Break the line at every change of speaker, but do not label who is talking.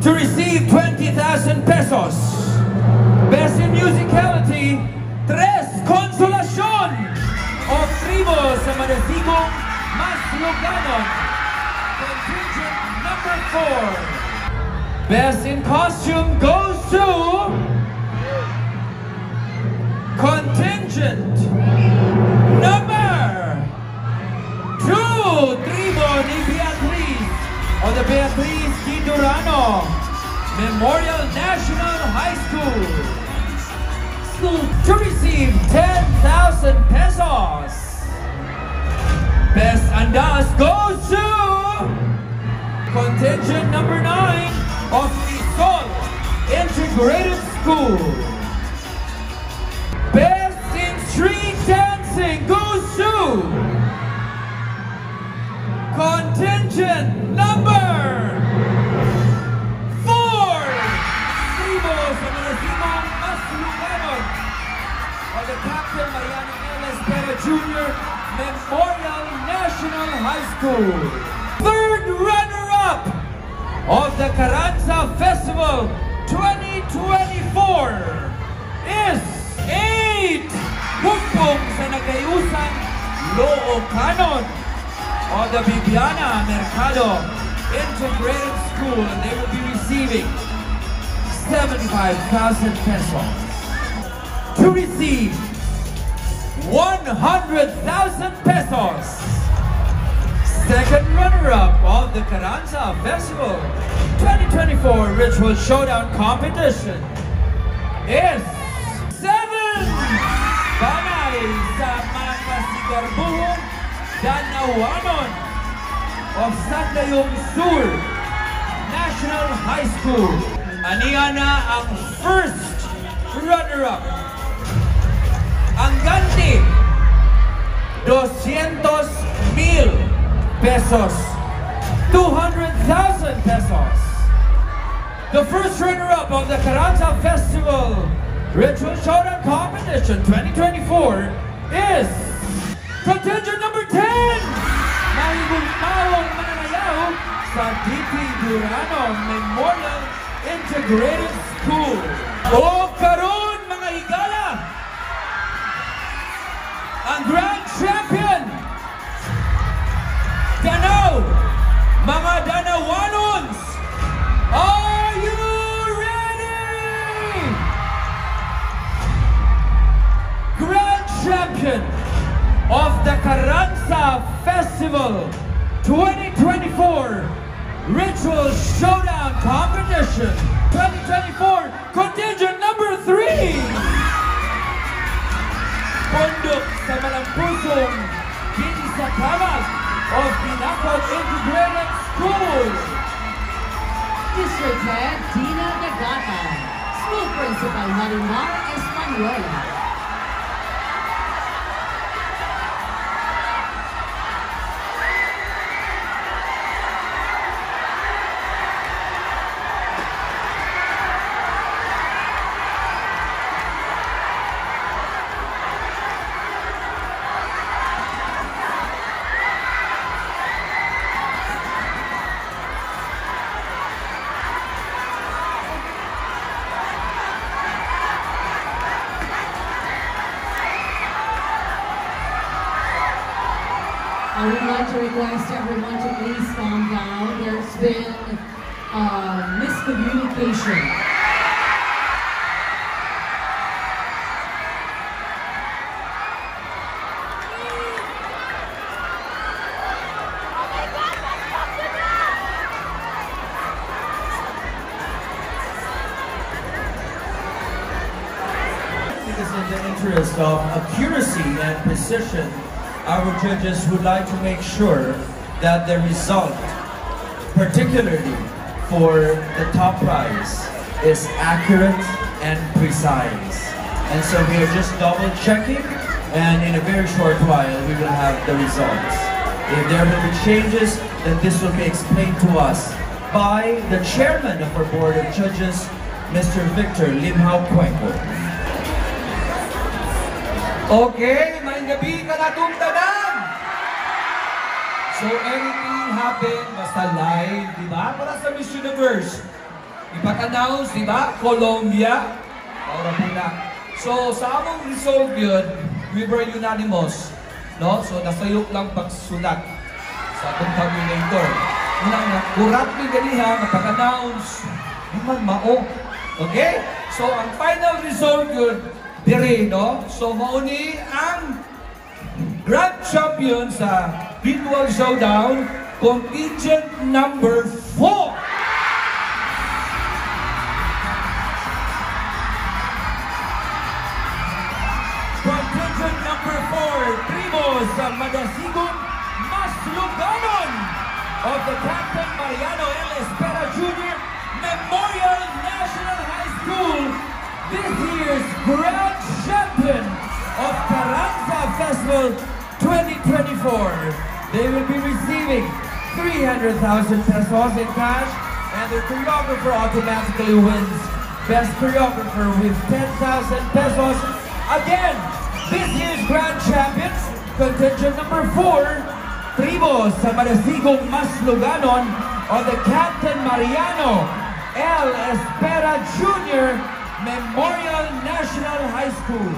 to receive 20,000 pesos. Best in musicality, Tres Consolacion of Tribo sa Manasigong Masluganon. Contingent number 4. Best in costume goes to contingent number 2, Tribo ni Beatriz of the Beatriz Quindurano Memorial National High School to receive 10,000 pesos. Best Andas goes to contingent number 9 of Isol Integrated School. Best in street dancing goes to contingent number 4, Tribo sa Manasigong Masluganon of the Captain Mariano L. Espera Jr. Memorial National High School. Third runner-up of the Carranza Festival 2024 is 8, Humpong sa Nagayusan Loo Canon of the Bibiana Mercado Integrated School, and they will be receiving 75,000 pesos. To receive 100,000 pesos. Second runner-up of the Carranza Festival 2024 Ritual Showdown Competition is 7, Banay sa Manasigarbong Danawanon of Sandayong Sur National High School. Aniya na ang first runner-up. Ang ganti, 200,000 pesos, 200,000 pesos. The first runner-up of the Carranza Festival Ritual Showdown Competition 2024 is contingent number 10, Mahigugmawang Mananayaw sa DP Durano Memorial Integrated School. O karon mga higala, ang Grand Champion, Danau, mga Danawanons, are you ready? Grand Champion of the Carranza Festival 2024 Ritual Showdown Competition 2024 contingent number 3, Pondok sa Malampusong Kinsakamal of Binakot Integrated School.
District Head Dina Gagata, School Principal Marimar Española.
I would like to request everyone to please calm down. There's been miscommunication.
Because in the interest of accuracy and precision, our judges would like to make sure that the result, particularly for the top prize, is accurate and precise. And so we are just double checking, and in a very short while we will have the results. If there will be changes, then this will be explained to us by the chairman of our board of judges, Mr. Victor Limhao Cuenco.
Okay, may gabi ka na tanan. So anything happen, basta live, di ba? Para sa Miss Universe. Ipat-announce, di ba? Colombia. Ora muna. So, sa among result yun, we were unanimous. No? So, nasayok lang pagsulat sa atong tabulator. Muna nga, kurat ni ganiha, napag-announce, naman mao. Okay? So, ang final result yun, dire, no? So, mauni ang Grand Champion sa Virtual Showdown, contingent number 4.
Contingent number 4, Primos Madasigon Masluganon of the Captain Mariano L. Espera Jr. Memorial National High School, this year's Grand Champion of Carranza Festival 2024. They will be receiving 300,000 pesos in cash, and their choreographer automatically wins Best Choreographer with 10,000 pesos. Again, this year's Grand Champions, contingent number 4, Tribos sa Madasigong Masluganon of the Captain Mariano L. Espera Jr. Memorial National High School.